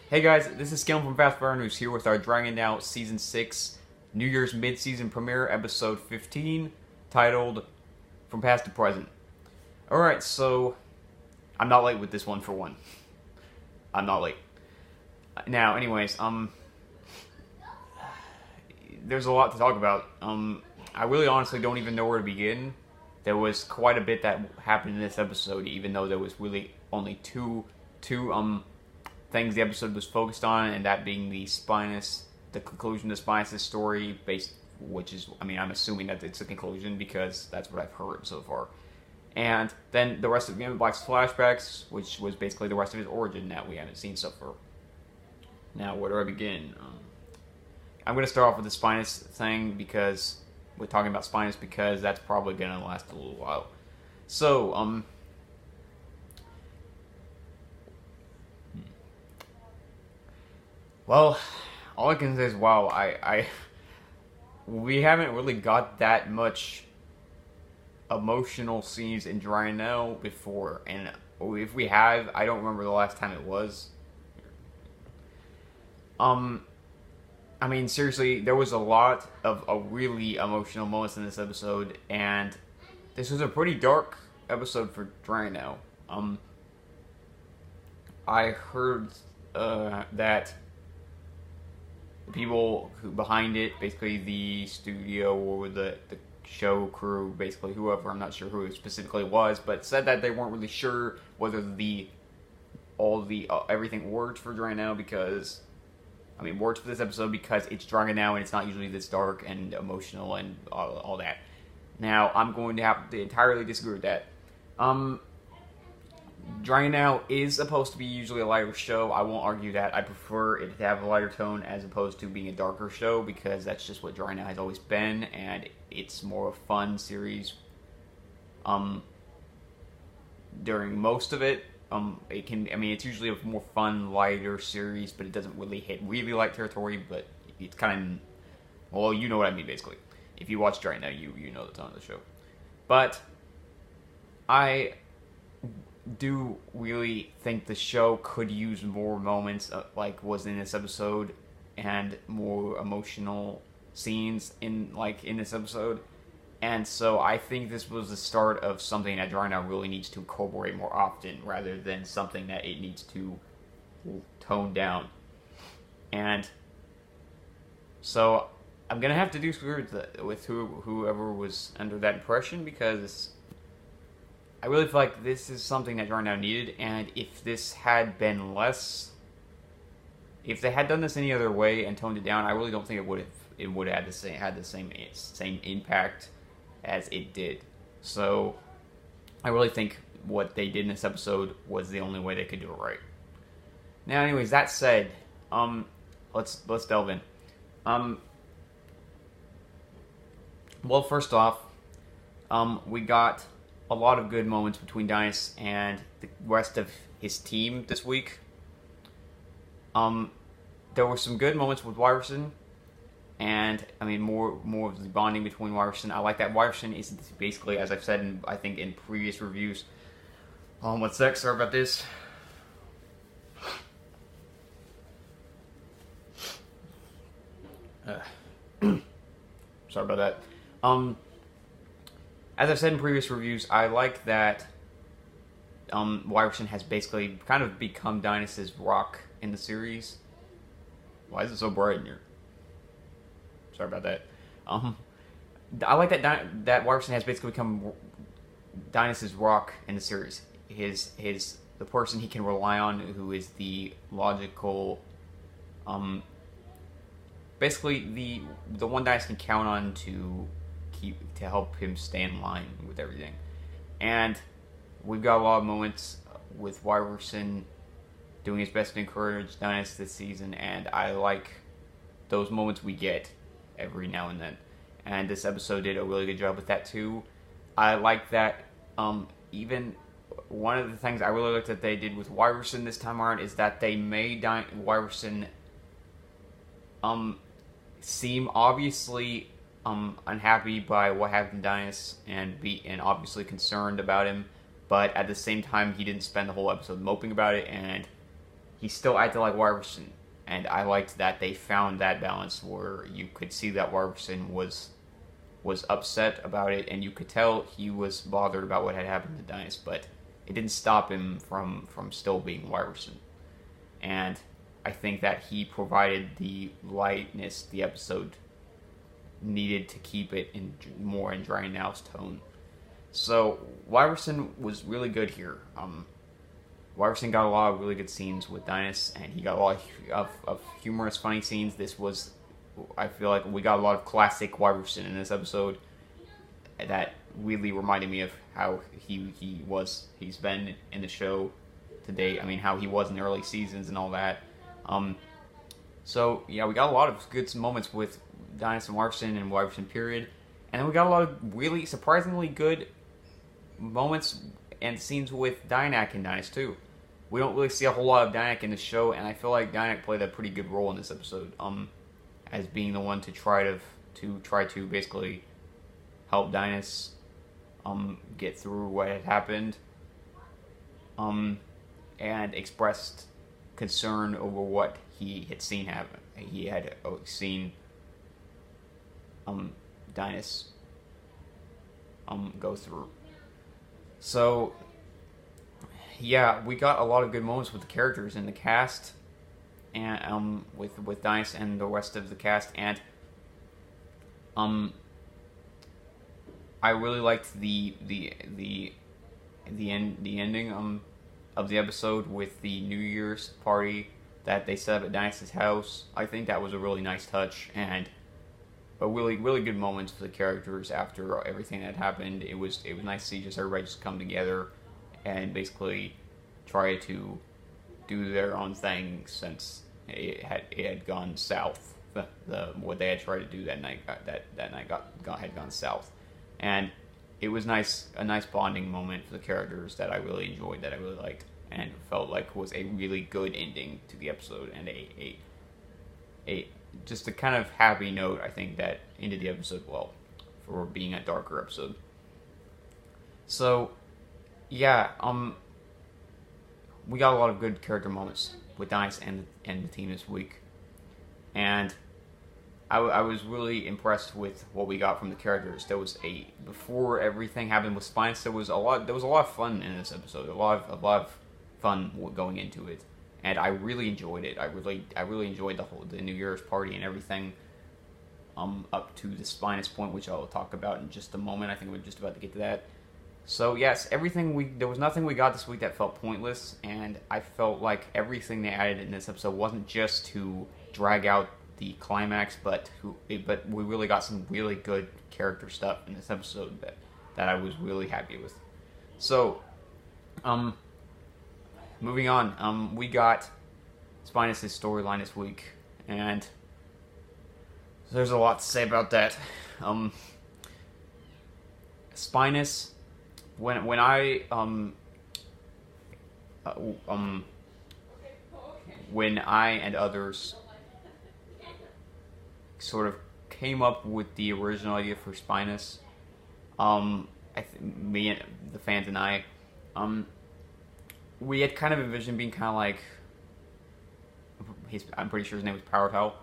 Hey guys, this is Skillum from Fast Fire News here with our Dragon Out Season 6 New Year's mid-season premiere, Episode 15, titled From Past to Present. Alright, so I'm not late with this one for one. I'm not late. Now, anyways, there's a lot to talk about. I really honestly don't even know where to begin. There was quite a bit that happened in this episode, even though there was really only two things the episode was focused on, and that being the conclusion of Spinus' story, which is, I'm assuming that it's a conclusion because that's what I've heard so far. And then the rest of Game of Black's flashbacks, which was basically the rest of his origin that we haven't seen so far. Now, where do I begin? I'm going to start off with the Spinus thing because we're talking about Spinus because that's probably going to last a little while. So, well, all I can say is, wow, we haven't really got that much emotional scenes in Dino before, and if we have, I don't remember the last time it was. Seriously, there was a lot of really emotional moments in this episode, and this was a pretty dark episode for Dino. I heard that the people behind it, basically the studio or the show crew, basically whoever, I'm not sure who it specifically was, but said that they weren't really sure whether everything worked for Dino because, worked for this episode because it's Dragon now and it's not usually this dark and emotional and all that. Now, I'm going to have to entirely disagree with that. Dragon Now is supposed to be usually a lighter show. I won't argue that. I prefer it to have a lighter tone as opposed to being a darker show because that's just what Dragon Now has always been, and it's more a fun series. During most of it, it's usually a more fun, lighter series, but it doesn't really hit really light territory. But it's kind of, well, you know what I mean, basically. If you watch Dragon Now, you know the tone of the show. But I do really think the show could use more moments like was in this episode and more emotional scenes in this episode, and so I think this was the start of something that Dino really needs to incorporate more often rather than something that it needs to tone down. And so I'm gonna have to disagree with whoever was under that impression because I really feel like this is something that Dino needed, and if this had been less, if they had done this any other way and toned it down, I really don't think it would have had the same impact as it did. So I really think what they did in this episode was the only way they could do it right. Now, anyways, that said, let's delve in. Well, first off, we got a lot of good moments between Dino and the rest of his team this week. There were some good moments with Wyverson, and more of the bonding between Wyverson. I like that Wyverson is basically, as I've said I think in previous reviews. One sec, sorry about this. Sorry about that. As I've said in previous reviews, I like that Wyverson has basically kind of become Dino's rock in the series. Why is it so bright in here? Sorry about that. I like that Wyverson has basically become Dino's rock in the series. The person he can rely on, who is the logical, basically the one Dino can count on to help him stay in line with everything. And we've got a lot of moments with Wyverson doing his best to encourage Dino this season, and I like those moments we get every now and then. And this episode did a really good job with that too. I like that even one of the things I really liked that they did with Wyverson this time around is that they made Wyverson seem obviously unhappy by what happened to Dino and obviously concerned about him, but at the same time he didn't spend the whole episode moping about it, and he still acted like Wyverson, and I liked that they found that balance where you could see that Wyverson was upset about it, and you could tell he was bothered about what had happened to Dinas, but it didn't stop him from still being Wyverson. And I think that he provided the lightness the episode needed to keep it in more in Dragonow's tone. So Wyverson was really good here. Wyverson got a lot of really good scenes with Dinas, and he got a lot of humorous, funny scenes. This was, I feel like we got a lot of classic Wyverson in this episode that really reminded me of how he's been in the show to date. I mean, how he was in the early seasons and all that. So yeah, we got a lot of good moments with Dinas and Wyverson period, and then we got a lot of really surprisingly good moments and scenes with Dinak and Dinas too. We don't really see a whole lot of Dinak in the show, and I feel like Dinak played a pretty good role in this episode, as being the one to try to basically help Dinas get through what had happened, and expressed concern over what he had seen happen. He had seen Dinas go through. So yeah, we got a lot of good moments with the characters in the cast, and with Dinas and the rest of the cast, and I really liked the ending of the episode with the New Year's party that they set up at Dinas' house. I think that was a really nice touch, and a really good moment for the characters after everything that happened. It was nice to see just everybody just come together and basically try to do their own thing, since it had gone south. What they had tried to do that night had gone south, and it was a nice bonding moment for the characters that I really enjoyed, that I really liked, and felt like was a really good ending to the episode, and a just a kind of happy note, I think, that ended the episode well for being a darker episode. So yeah, we got a lot of good character moments with Dice and the team this week, and I was really impressed with what we got from the characters. There was before everything happened with Spines, there was a lot of fun in this episode, a lot of fun going into it, and I really enjoyed it. I really enjoyed the New Year's party and everything, up to the Spinus point, which I'll talk about in just a moment. I think we're just about to get to that. So yes, there was nothing we got this week that felt pointless, and I felt like everything they added in this episode wasn't just to drag out the climax, but we really got some really good character stuff in this episode that I was really happy with. So, moving on, we got Spinus' storyline this week, and there's a lot to say about that. Spinus, when I and others sort of came up with the original idea for Spinus, me and the fans and I, we had kind of envisioned being kind of like, I'm pretty sure his name was Power Towel,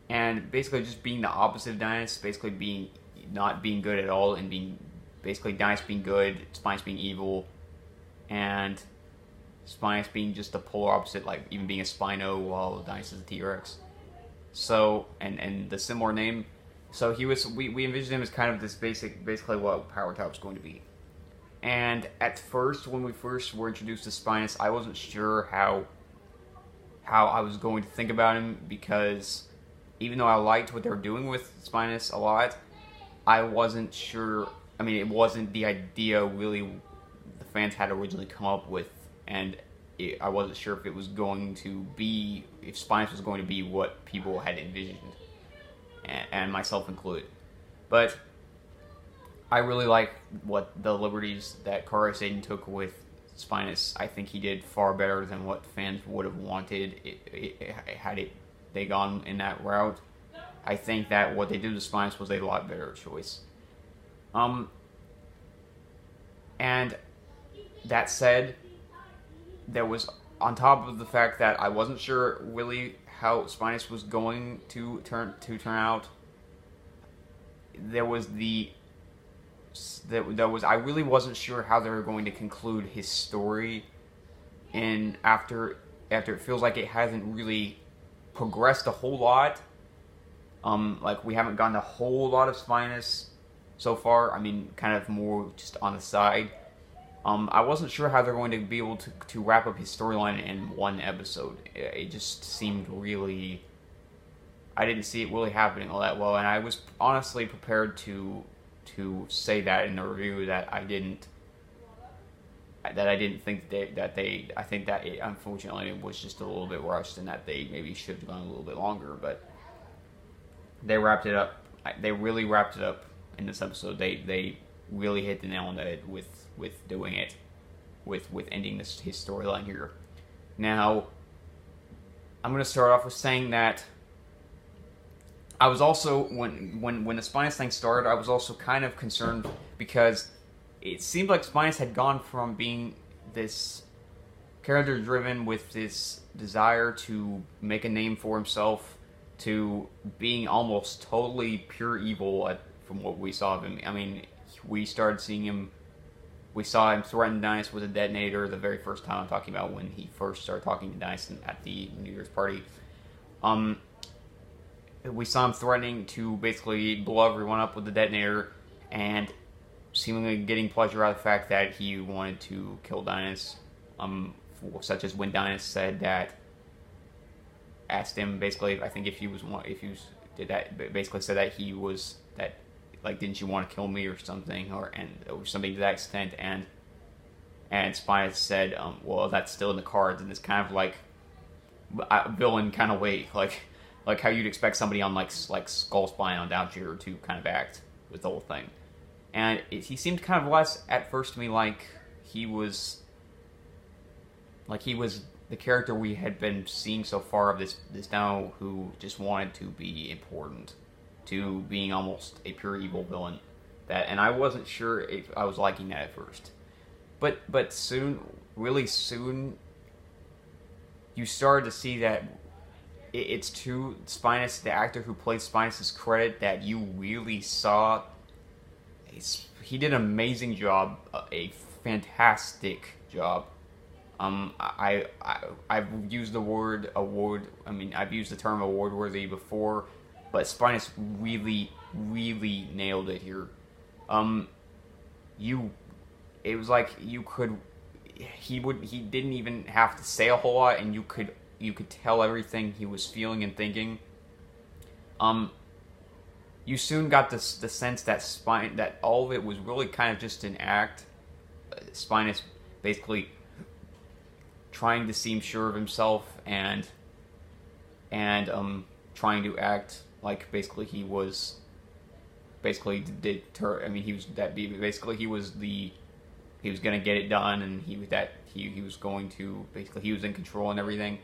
and basically just being the opposite of Dinas, basically not being good at all, and basically Dinas being good, Spinus being evil, and Spinus being just the polar opposite, like even being a Spino while Dinas is a T-Rex. So, and the similar name, so we envisioned him as kind of this basically what Power Towel was going to be. And at first, when we first were introduced to Spinus, I wasn't sure how I was going to think about him, because even though I liked what they were doing with Spinus a lot, I wasn't sure. I mean, it wasn't the idea really the fans had originally come up with, and I wasn't sure if it was going to be, if Spinus was going to be what people had envisioned, and myself included. But I really like what the liberties that Kari Satan took with Spinus. I think he did far better than what fans would have wanted had they gone in that route. I think that what they did with Spinus was a lot better choice. And that said, there was, on top of the fact that I wasn't sure really how Spinus was going to turn out. There was I really wasn't sure how they were going to conclude his story, and after it feels like it hasn't really progressed a whole lot. Like we haven't gotten a whole lot of Spinus so far. I mean, kind of more just on the side. I wasn't sure how they're going to be able to wrap up his storyline in one episode. It just seemed really... I didn't see it really happening all that well, and I was honestly prepared to say that in the review that I didn't think I think that it unfortunately was just a little bit rushed, and that they maybe should have gone a little bit longer, but they wrapped it up. They really wrapped it up in this episode. They really hit the nail on the head with doing it, with ending his storyline here. Now, I'm going to start off with saying that I was also, when the Spinus thing started, I was also kind of concerned because it seemed like Spinus had gone from being this character driven with this desire to make a name for himself to being almost totally pure evil from what we saw of him. I mean, we saw him threaten Dynus with a detonator the very first time. I'm talking about when he first started talking to Dynus at the New Year's party. We saw him threatening to basically blow everyone up with the detonator, and seemingly getting pleasure out of the fact that he wanted to kill Dynus. Such as when Dynus asked him basically, I think basically said that he was that, like, didn't you want to kill me or something, or something to that extent, and Spinus said, well, that's still in the cards, and it's kind of like a villain kind of way, like how you'd expect somebody on like Skull Spine on Downshooter to kind of act with the whole thing. And he seemed kind of less at first to me like he was the character we had been seeing so far of this Dino who just wanted to be important, to being almost a pure evil villain. And I wasn't sure if I was liking that at first. But soon, really soon, you started to see that it's to Spinus, the actor who played Spinus' credit, that you really saw. He did an amazing job, a fantastic job. I've used the word award. I mean, I've used the term award-worthy before, but Spinus really, really nailed it here. It was like he didn't even have to say a whole lot, and you could tell everything he was feeling and thinking. You soon got the sense that all of it was really kind of just an act. Spinus basically trying to seem sure of himself and trying to act like basically he was basically he was gonna get it done, and he was going to basically, he was in control and everything.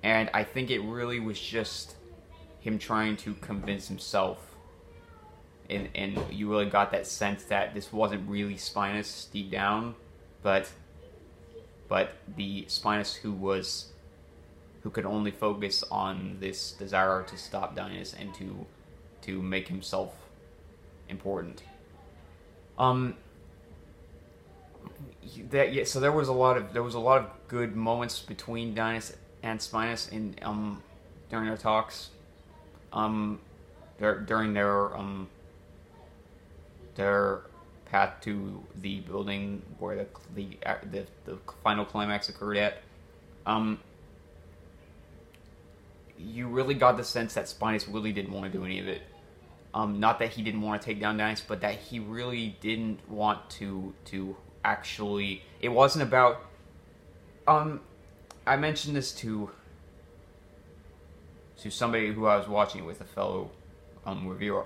And I think it really was just him trying to convince himself, and you really got that sense that this wasn't really Spinus deep down, but the Spinus who could only focus on this desire to stop Dynus and to make himself important. So there was a lot of good moments between Dynus and Spinus in during their talks, during their path to the building where the final climax occurred at. You really got the sense that Spinus really didn't want to do any of it. Not that he didn't want to take down Dynus, but that he really didn't want to actually. It wasn't about. I mentioned this to somebody who I was watching with, a fellow reviewer,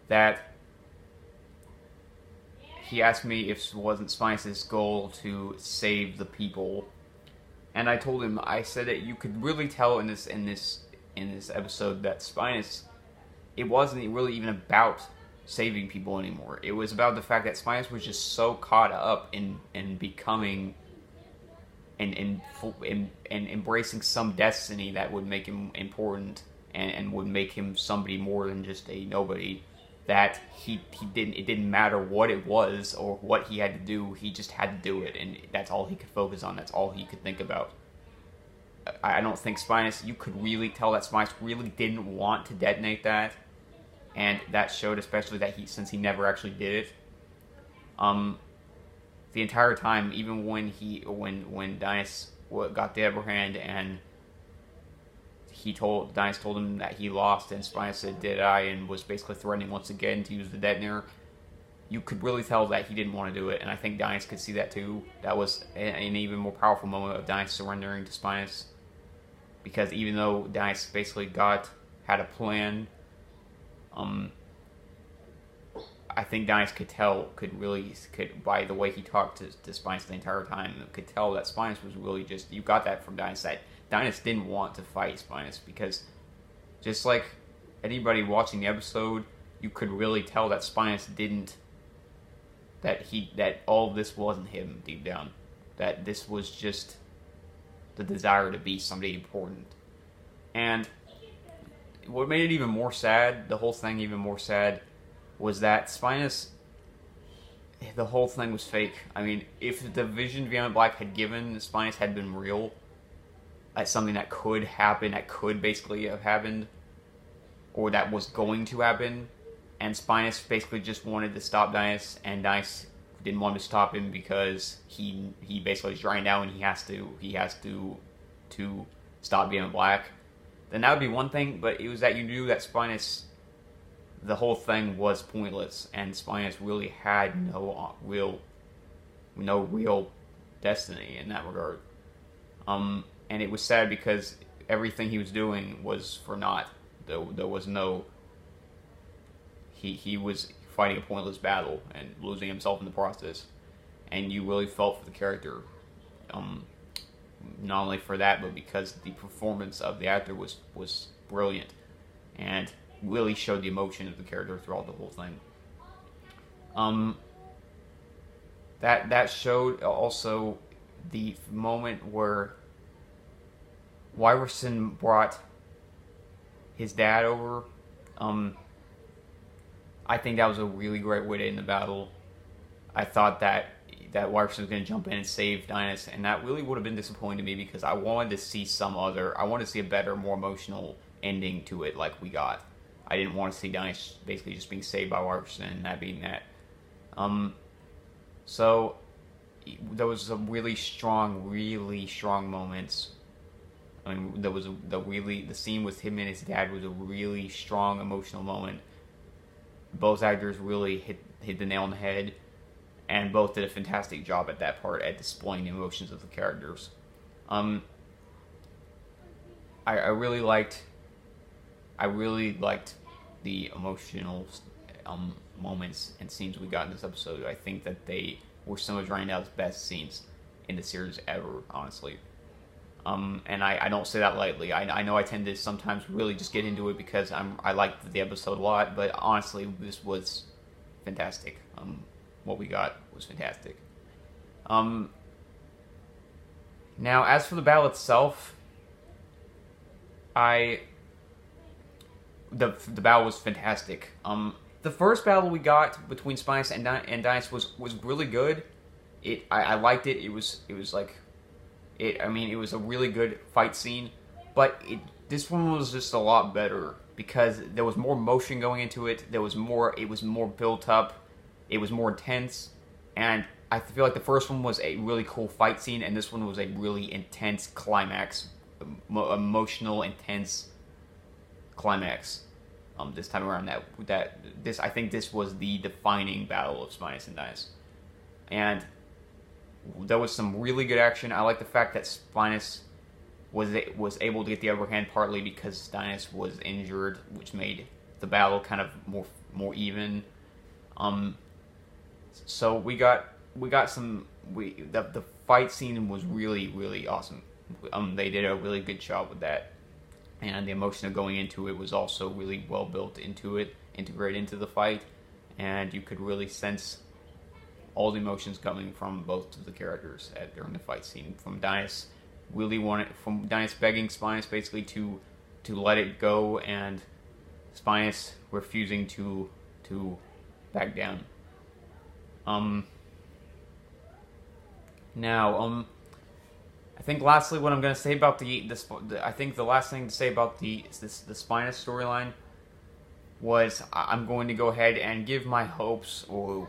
that he asked me if it wasn't Spinus' goal to save the people, and I told him, I said that you could really tell in this episode that Spinus, it wasn't really even about saving people anymore. It was about the fact that Spinus was just so caught up in becoming and embracing some destiny that would make him important and would make him somebody more than just a nobody. That he didn't, it didn't matter what it was or what he had to do, he just had to do it, and that's all he could focus on, that's all he could think about. I don't think Spinus, you could really tell that Spinus really didn't want to detonate that, and that showed, especially that since he never actually did it. The entire time, even when Dinos got the upper hand and Dinos told him that he lost, and Spinus said, "Did I?" and was basically threatening once again to use the detonator, you could really tell that he didn't want to do it, and I think Dinos could see that too. That was an even more powerful moment of Dinos surrendering to Spinus, because even though Dinos basically had a plan, I think Dinos could by the way he talked to Spinus the entire time, could tell that Spinus was really just, you got that from Dinos, that Dinos didn't want to fight Spinus, because just like anybody watching the episode, you could really tell that Spinus didn't, that all this wasn't him deep down, that this was just the desire to be somebody important. And what made it even more sad, the whole thing even more sad, was that Spinus, the whole thing was fake. I mean, if the vision Beyond Black had given Spinus had been real, as something that could happen, that could basically have happened, or that was going to happen, and Spinus basically just wanted to stop Dinos, and Dinos didn't want to stop him because he basically is drying down and he has to stop Beyond Black, then that would be one thing. But it was that you knew that Spinus, the whole thing was pointless, and Spinus really had no real destiny in that regard. And it was sad because everything he was doing was for naught. There was no. He was fighting a pointless battle and losing himself in the process, and you really felt for the character. Not only for that, but because the performance of the actor was brilliant, and really showed the emotion of the character throughout the whole thing. That showed also the moment where Wyverson brought his dad over. I think that was a really great way to end the battle. I thought that Wyverson was going to jump in and save Dinos, and that really would have been disappointing to me, because I wanted to see I wanted to see a better, more emotional ending to it, like we got. I didn't want to see Dinos basically just being saved by Wyverson and that being that. So there was some really strong moments. I mean, there was the scene with him and his dad was a really strong emotional moment. Both actors really hit the nail on the head, and both did a fantastic job at that part, at displaying the emotions of the characters. I really liked the emotional moments and scenes we got in this episode. I think that they were some of Randall's best scenes in the series ever, honestly. And I don't say that lightly. I know I tend to sometimes really just get into it because I liked the episode a lot, but honestly, this was fantastic. What we got was fantastic. Now, as for the battle itself, the battle was fantastic. The first battle we got between Spinus and Dinos was really good. I liked it. It was like. I mean, it was a really good fight scene, but this one was just a lot better because there was more motion going into it. It was more built up. It was more intense, and I feel like the first one was a really cool fight scene, and this one was a really intense climax, emotional, intense climax. This time around, I think this was the defining battle of Spinus and Dinos, and there was some really good action. I like the fact that Spinus was able to get the upper hand partly because Dinos was injured, which made the battle kind of more even. So the fight scene was really, really awesome. They did a really good job with that, and the emotion of going into it was also really well built into it, integrated into the fight, and you could really sense all the emotions coming from both of the characters during the fight scene. From Dinas begging Spinus basically to let it go, and Spinus refusing to back down. Now, I think lastly, what I'm going to say about I think the last thing to say about the Spinus storyline was I'm going to go ahead and give my hopes, or